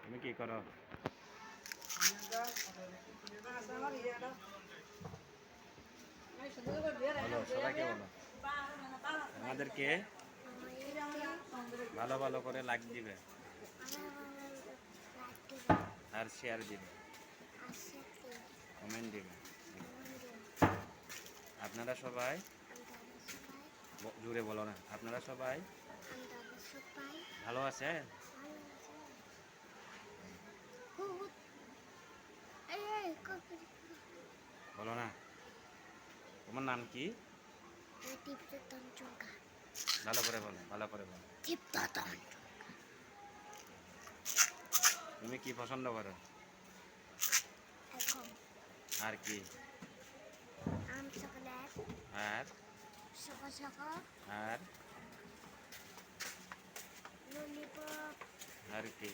তুমি কি করো? বলো, সবাইকে বলো। আমাদেরকে ভালো ভালো করে লাইক দিবে আর শেয়ার দিবে, কমেন্ট দিবে। আপনারা সবাই জুড়ে বলো না, আপনারা সবাই ভালো আছে? বলো না, তোমার নাম কি? ভালো করে বলো, ভালো করে বলো। তুমি কি পছন্দ করো? আর কি? আর আর আর কি?